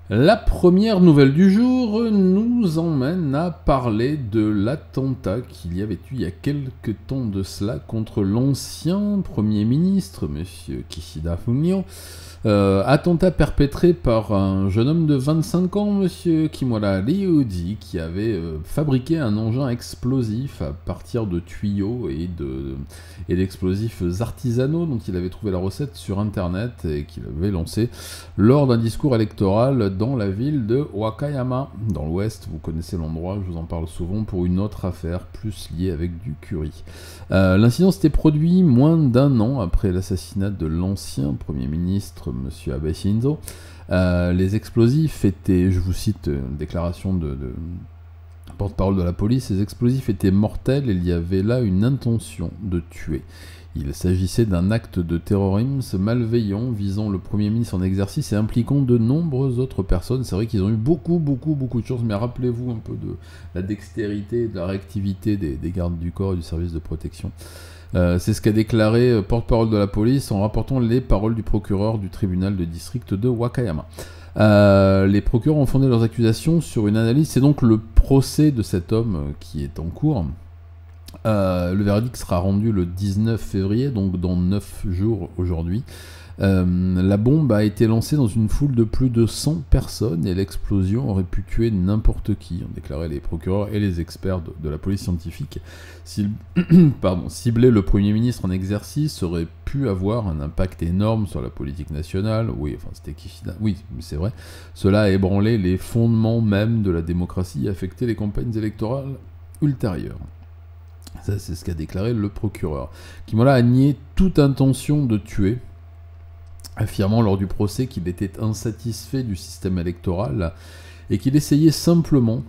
La première nouvelle du jour nous emmène à parler de l'attentat qu'il y avait eu il y a quelques temps de cela contre l'ancien Premier ministre, M. Kishida Fumio. Attentat perpétré par un jeune homme de 25 ans, M. Kimura Ryuji, qui avait fabriqué un engin explosif à partir de tuyaux et d'explosifs artisanaux dont il avait trouvé la recette sur internet et qu'il avait lancé lors d'un discours électoral dans la ville de Wakayama, dans l'ouest. Vous connaissez l'endroit, je vous en parle souvent pour une autre affaire plus liée avec du curry. L'incident s'était produit moins d'un an après l'assassinat de l'ancien Premier ministre, M. Abe Shinzo. Les explosifs étaient, je vous cite une déclaration de porte-parole de la police, les explosifs étaient mortels et il y avait là une intention de tuer. Il s'agissait d'un acte de terrorisme malveillant visant le Premier ministre en exercice et impliquant de nombreuses autres personnes. C'est vrai qu'ils ont eu beaucoup de chance, mais rappelez-vous un peu de la dextérité et de la réactivité des gardes du corps et du service de protection. C'est ce qu'a déclaré porte-parole de la police en rapportant les paroles du procureur du tribunal de district de Wakayama. Les procureurs ont fondé leurs accusations sur une analyse. C'est donc le procès de cet homme qui est en cours. Le verdict sera rendu le 19 février, donc dans 9 jours aujourd'hui. La bombe a été lancée dans une foule de plus de 100 personnes et l'explosion aurait pu tuer n'importe qui, ont déclaré les procureurs et les experts de la police scientifique. Cibler le Premier ministre en exercice aurait pu avoir un impact énorme sur la politique nationale. Oui, enfin c'était Kishida. Oui, c'est vrai. Cela a ébranlé les fondements même de la démocratie et affecté les campagnes électorales ultérieures. Ça, c'est ce qu'a déclaré le procureur. Kimura a nié toute intention de tuer, affirmant lors du procès qu'il était insatisfait du système électoral et qu'il essayait simplement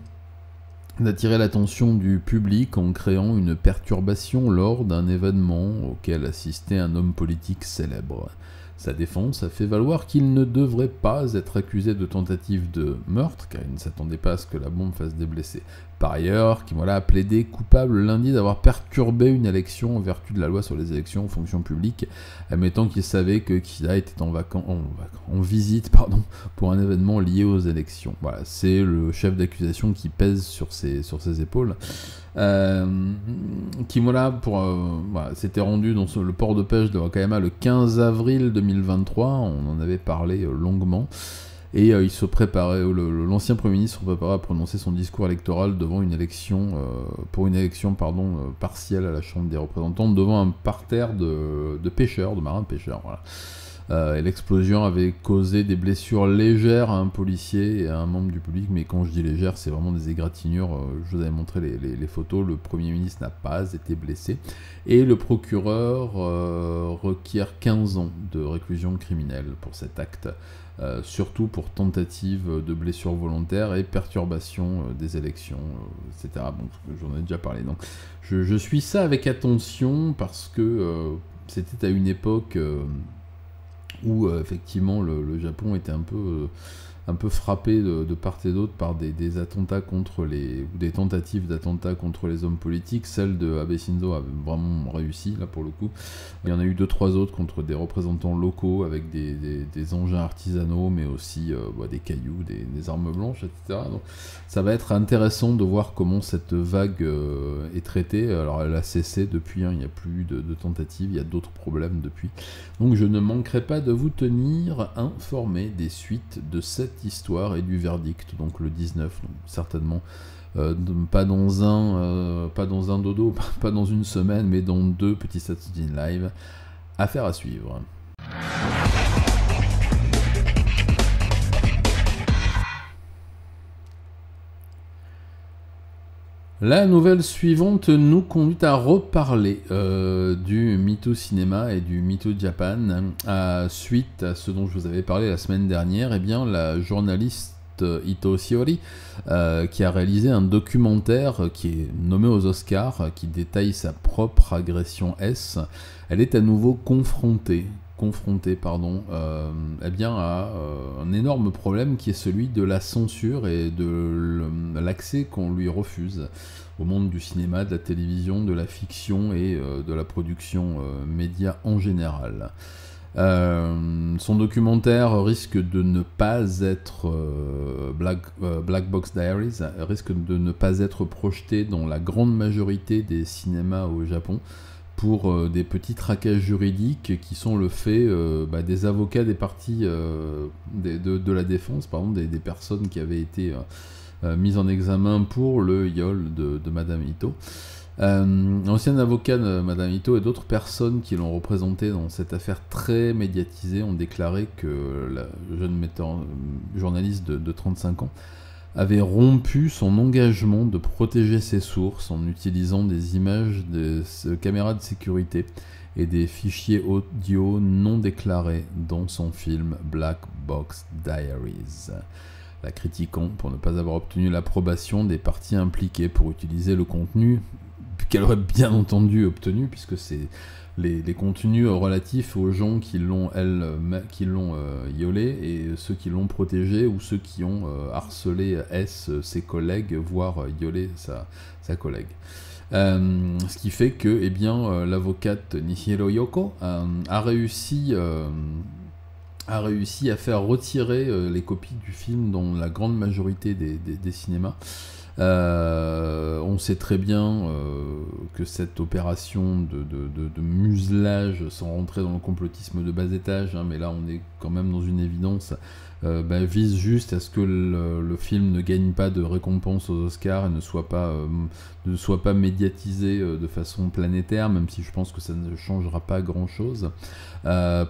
d'attirer l'attention du public en créant une perturbation lors d'un événement auquel assistait un homme politique célèbre. Sa défense a fait valoir qu'il ne devrait pas être accusé de tentative de meurtre, car il ne s'attendait pas à ce que la bombe fasse des blessés. Par ailleurs, Kimura a plaidé coupable lundi d'avoir perturbé une élection en vertu de la loi sur les élections en fonction publique, admettant qu'il savait que Kishida était en visite pour un événement lié aux élections. Voilà, c'est le chef d'accusation qui pèse sur ses épaules. Kimura s'était rendu dans le port de pêche de Wakayama le 15 avril 2023, on en avait parlé longuement. Et il se préparait, l'ancien Premier ministre se préparait à prononcer son discours électoral devant une élection, partielle à la Chambre des représentants, devant un parterre de pêcheurs, de marins pêcheurs. Voilà. Et l'explosion avait causé des blessures légères à un policier et à un membre du public, mais quand je dis légères, c'est vraiment des égratignures. Je vous avais montré les photos, le Premier ministre n'a pas été blessé. Et le procureur requiert 15 ans de réclusion criminelle pour cet acte. Surtout pour tentative de blessure volontaire et perturbation des élections, etc. Bon, j'en ai déjà parlé. Donc, je suis ça avec attention parce que c'était à une époque où effectivement le Japon était un peu frappé de part et d'autre par des attentats ou des tentatives d'attentats contre les hommes politiques. Celle de Abe Shinzo a vraiment réussi, là pour le coup. Il y en a eu 2-3 autres contre des représentants locaux avec des engins artisanaux, mais aussi des cailloux, des armes blanches, etc. Donc, ça va être intéressant de voir comment cette vague est traitée. Alors elle a cessé depuis, il n'y a plus de tentatives, il y a d'autres problèmes depuis. Donc je ne manquerai pas de vous tenir informé des suites de cette histoire et du verdict, donc le 19, donc certainement pas dans un dodo, pas dans une semaine, mais dans 2 petits Satsujin live. Affaire à suivre. La nouvelle suivante nous conduit à reparler du MeToo Cinéma et du MeToo Japan. Suite à ce dont je vous avais parlé la semaine dernière, eh bien, la journaliste Ito Shiori, qui a réalisé un documentaire qui est nommé aux Oscars, qui détaille sa propre agression S, elle est à nouveau confrontée à un énorme problème qui est celui de la censure et de l'accès qu'on lui refuse au monde du cinéma, de la télévision, de la fiction et de la production média en général. Son documentaire risque de ne pas être Black Box Diaries risque de ne pas être projeté dans la grande majorité des cinémas au Japon pour des petits tracages juridiques qui sont le fait des avocats des parties de la défense, par exemple des personnes qui avaient été mises en examen pour le viol de Madame Ito. L'ancien avocat de Madame Ito et d'autres personnes qui l'ont représenté dans cette affaire très médiatisée ont déclaré que la jeune journaliste de 35 ans avait rompu son engagement de protéger ses sources en utilisant des images de caméras de sécurité et des fichiers audio non déclarés dans son film Black Box Diaries, la critiquant pour ne pas avoir obtenu l'approbation des parties impliquées pour utiliser le contenu qu'elle aurait bien entendu obtenu, puisque c'est les contenus relatifs aux gens qui l'ont violé et ceux qui l'ont protégé ou ceux qui ont harcelé ses collègues, voire violé sa collègue. Ce qui fait que l'avocate Nihiro Yoko a réussi à faire retirer les copies du film dans la grande majorité des cinémas. On sait très bien que cette opération de muselage, sans rentrer dans le complotisme de bas étage, mais là on est quand même dans une évidence, vise juste à ce que le film ne gagne pas de récompense aux Oscars et ne soit pas médiatisé de façon planétaire, même si je pense que ça ne changera pas grand chose.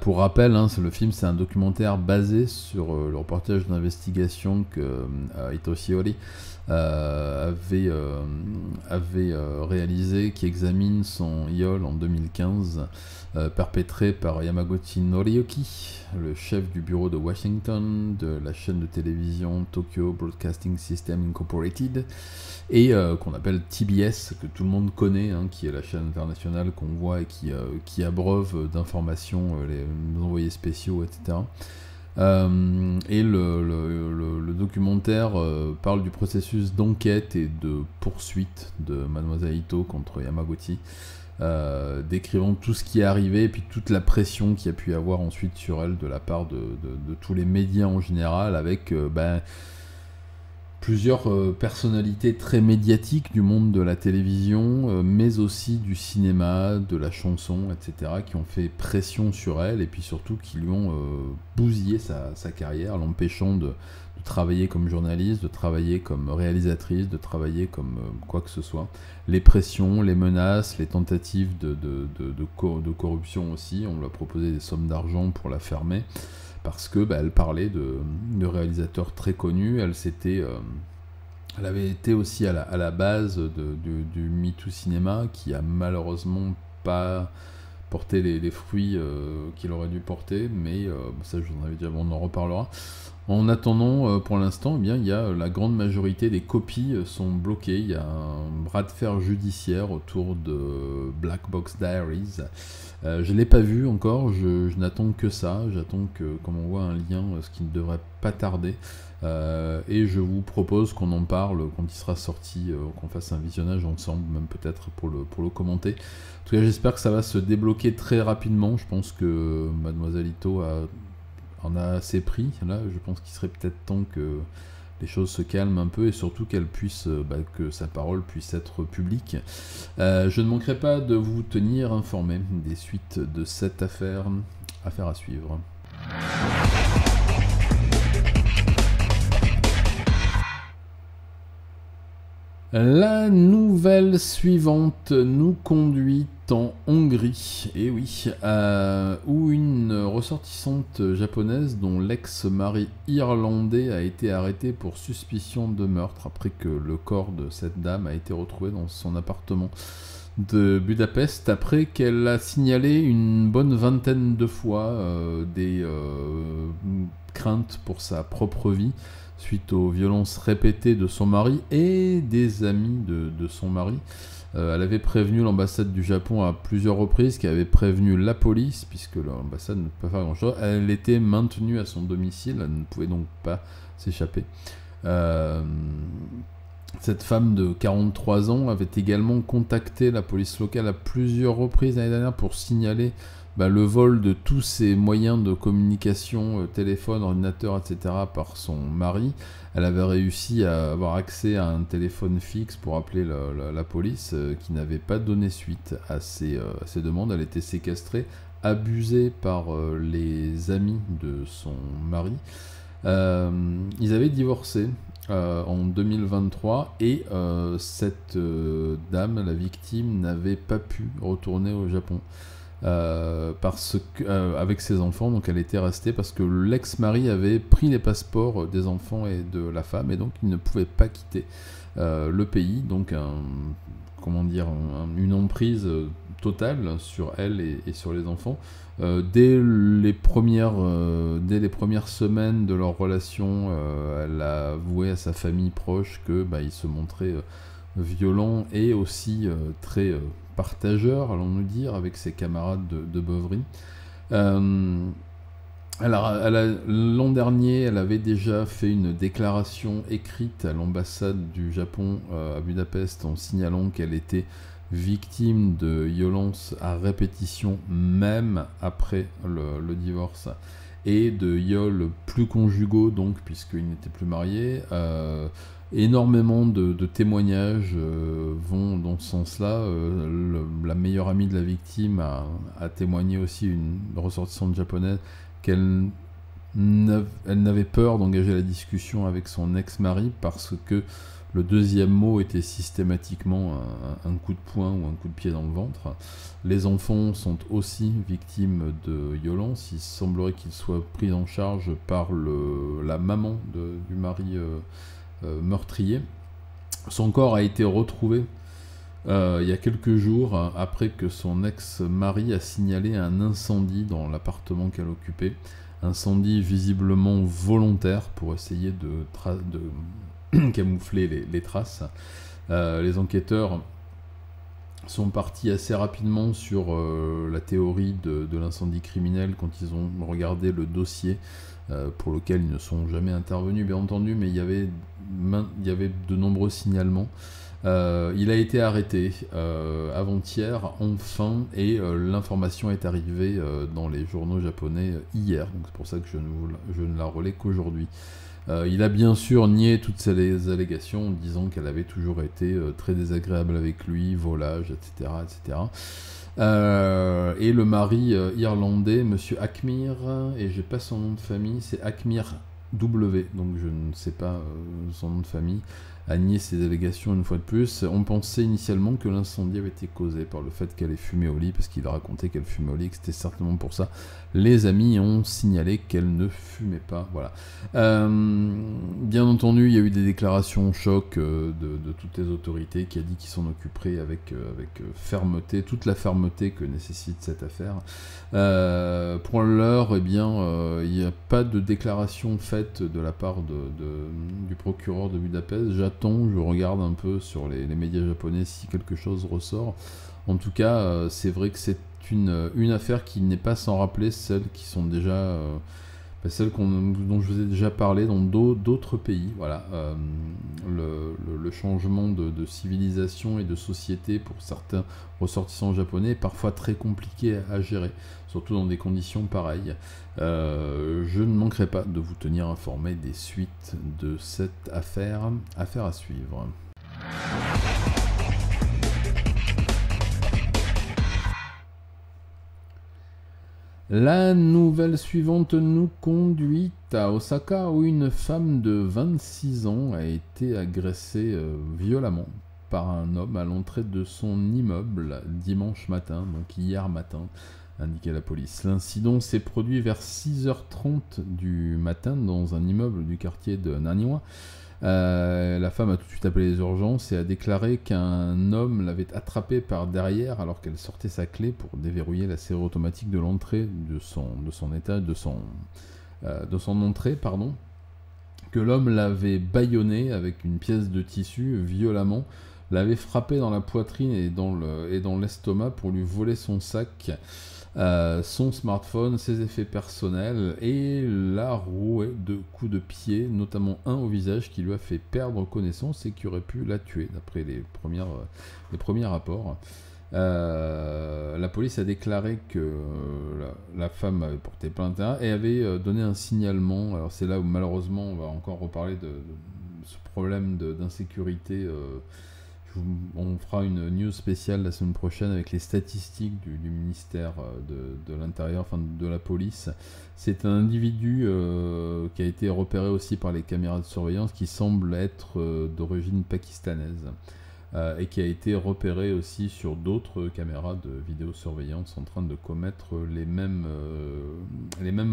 Pour rappel, le film c'est un documentaire basé sur le reportage d'investigation que Hitoshi Ori avait réalisé, qui examine son viol en 2015 perpétré par Yamaguchi Noriyuki, le chef du bureau de Washington de la chaîne de télévision Tokyo Broadcasting System Incorporated, et qu'on appelle TBS, que tout le monde connaît, qui est la chaîne internationale qu'on voit et qui abreuve d'informations les envoyés spéciaux, etc. Et le documentaire parle du processus d'enquête et de poursuite de Mademoiselle Ito contre Yamaguchi, décrivant tout ce qui est arrivé et puis toute la pression qu'il y a pu y avoir ensuite sur elle de la part de tous les médias en général, avec plusieurs personnalités très médiatiques du monde de la télévision, mais aussi du cinéma, de la chanson, etc., qui ont fait pression sur elle et puis surtout qui lui ont bousillé sa carrière, l'empêchant de travailler comme journaliste, de travailler comme réalisatrice, de travailler comme quoi que ce soit. Les pressions, les menaces, les tentatives de corruption aussi. On lui a proposé des sommes d'argent pour la fermer, parce que elle parlait de réalisateurs très connus. Elle avait été aussi à la base du MeToo Cinéma, qui a malheureusement pas porté les fruits qu'il aurait dû porter, mais ça je vous en avais dit, on en reparlera. En attendant, pour l'instant, il y a la grande majorité des copies sont bloquées. Il y a un bras de fer judiciaire autour de Black Box Diaries. Je ne l'ai pas vu encore, je n'attends que ça. J'attends qu'on m'envoie un lien, ce qui ne devrait pas tarder. Et je vous propose qu'on en parle quand il sera sorti, qu'on fasse un visionnage ensemble, même peut-être pour le commenter. En tout cas, j'espère que ça va se débloquer très rapidement. Je pense que Mademoiselle Ito en a assez pris. Là, je pense qu'il serait peut-être temps que les choses se calment un peu et surtout qu'elle puisse, que sa parole puisse être publique. Je ne manquerai pas de vous tenir informé des suites de cette affaire à suivre. La nouvelle suivante nous conduit en Hongrie, et oui, où une ressortissante japonaise dont l'ex-mari irlandais a été arrêté pour suspicion de meurtre après que le corps de cette dame a été retrouvé dans son appartement de Budapest, après qu'elle a signalé une bonne vingtaine de fois des craintes pour sa propre vie suite aux violences répétées de son mari et des amis de son mari. Elle avait prévenu l'ambassade du Japon à plusieurs reprises, qui avait prévenu la police, puisque l'ambassade ne peut pas faire grand-chose. Elle était maintenue à son domicile, elle ne pouvait donc pas s'échapper. Cette femme de 43 ans avait également contacté la police locale à plusieurs reprises l'année dernière pour signaler le vol de tous ces moyens de communication, téléphone, ordinateur, etc. par son mari. Elle avait réussi à avoir accès à un téléphone fixe pour appeler la police, qui n'avait pas donné suite à ses demandes. Elle était séquestrée, abusée par les amis de son mari. Ils avaient divorcé en 2023 et cette dame, la victime, n'avait pas pu retourner au Japon parce que, avec ses enfants, donc elle était restée parce que l'ex-mari avait pris les passeports des enfants et de la femme et donc il ne pouvait pas quitter le pays, donc une emprise totale sur elle et sur les enfants. Dès les premières semaines de leur relation, elle a avoué à sa famille proche que il se montrait violent et aussi très partageur, allons-nous dire, avec ses camarades de beuverie. L'an dernier, elle avait déjà fait une déclaration écrite à l'ambassade du Japon à Budapest en signalant qu'elle était victime de violences à répétition même après le divorce et de viols plus conjugaux, donc puisqu'ils n'étaient plus mariés. Énormément de témoignages vont dans ce sens-là. La meilleure amie de la victime a témoigné aussi, une ressortissante japonaise, qu'elle n'avait peur d'engager la discussion avec son ex-mari parce que le deuxième mot était systématiquement un coup de poing ou un coup de pied dans le ventre. Les enfants sont aussi victimes de violences. Il semblerait qu'ils soient pris en charge par la maman du mari meurtrier. Son corps a été retrouvé il y a quelques jours après que son ex-mari a signalé un incendie dans l'appartement qu'elle occupait. Incendie visiblement volontaire pour essayer de camoufler les traces. Les enquêteurs sont partis assez rapidement sur la théorie de l'incendie criminel quand ils ont regardé le dossier pour lequel ils ne sont jamais intervenus, bien entendu, mais il y avait de nombreux signalements. Il a été arrêté avant-hier, enfin, et l'information est arrivée dans les journaux japonais hier, donc c'est pour ça que je ne la relais qu'aujourd'hui. Il a bien sûr nié toutes ces allégations en disant qu'elle avait toujours été très désagréable avec lui, volage, etc. etc. Et le mari irlandais, monsieur Akmir, et j'ai pas son nom de famille, c'est Akmir W, donc je ne sais pas son nom de famille, a nié ces allégations une fois de plus. On pensait initialement que l'incendie avait été causé par le fait qu'elle ait fumé au lit, parce qu'il a raconté qu'elle fumait au lit, que c'était certainement pour ça. Les amis ont signalé qu'elle ne fumait pas, voilà. Bien entendu, il y a eu des déclarations choc de toutes les autorités qui a dit qu'ils s'en occuperaient avec fermeté, toute la fermeté que nécessite cette affaire. Pour l'heure, eh bien, il n'y a pas de déclaration faite de la part du procureur de Budapest. Je regarde un peu sur les médias japonais si quelque chose ressort. En tout cas, c'est vrai que c'est une affaire qui n'est pas sans rappeler celles qui sont déjà celles dont je vous ai déjà parlé dans d'autres pays. Voilà, le changement de civilisation et de société pour certains ressortissants japonais est parfois très compliqué à gérer, surtout dans des conditions pareilles. Je ne manquerai pas de vous tenir informé des suites de cette affaire à suivre. La nouvelle suivante nous conduit à Osaka où une femme de 26 ans a été agressée violemment par un homme à l'entrée de son immeuble dimanche matin, donc hier matin, indiquait la police. L'incident s'est produit vers 6h30 du matin dans un immeuble du quartier de Naniwa. La femme a tout de suite appelé les urgences et a déclaré qu'un homme l'avait attrapée par derrière alors qu'elle sortait sa clé pour déverrouiller la serrure automatique de l'entrée de son étage, de son entrée, pardon. Que l'homme l'avait bâillonné avec une pièce de tissu violemment, l'avait frappé dans la poitrine et dans l'estomac pour lui voler son sac, son smartphone, ses effets personnels, et l'a roué de coups de pied, notamment un au visage qui lui a fait perdre connaissance et qui aurait pu la tuer, d'après les premiers rapports. La police a déclaré que la femme avait porté plainte et avait donné un signalement. Alors c'est là où malheureusement on va encore reparler de ce problème d'insécurité. On fera une news spéciale la semaine prochaine avec les statistiques du ministère de l'Intérieur, enfin de la police. C'est un individu qui a été repéré aussi par les caméras de surveillance qui semble être d'origine pakistanaise. Et qui a été repéré aussi sur d'autres caméras de vidéosurveillance en train de commettre les mêmes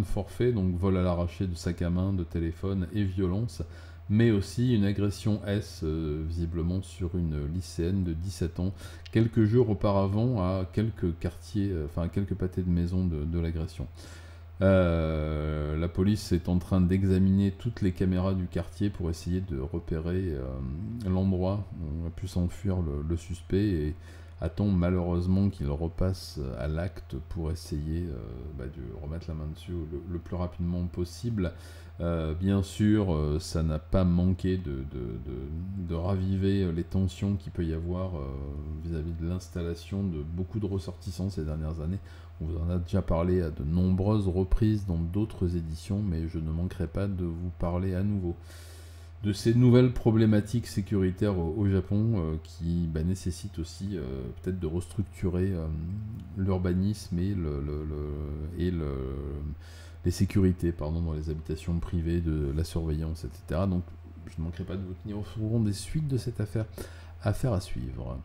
forfaits, donc vol à l'arraché de sac à main, de téléphone et violence, mais aussi une agression visiblement sur une lycéenne de 17 ans, quelques jours auparavant à quelques quartiers, à quelques pâtés de maison de l'agression. La police est en train d'examiner toutes les caméras du quartier pour essayer de repérer l'endroit où a pu s'enfuir le suspect et attend malheureusement qu'il repasse à l'acte pour essayer de remettre la main dessus le plus rapidement possible. Bien sûr, ça n'a pas manqué de raviver les tensions qu'il peut y avoir vis-à-vis de l'installation de beaucoup de ressortissants ces dernières années. On vous en a déjà parlé à de nombreuses reprises dans d'autres éditions, mais je ne manquerai pas de vous parler à nouveau de ces nouvelles problématiques sécuritaires au Japon qui nécessitent aussi peut-être de restructurer l'urbanisme et les sécurités dans les habitations privées, de la surveillance, etc. Donc je ne manquerai pas de vous tenir au courant des suites de cette affaire à suivre.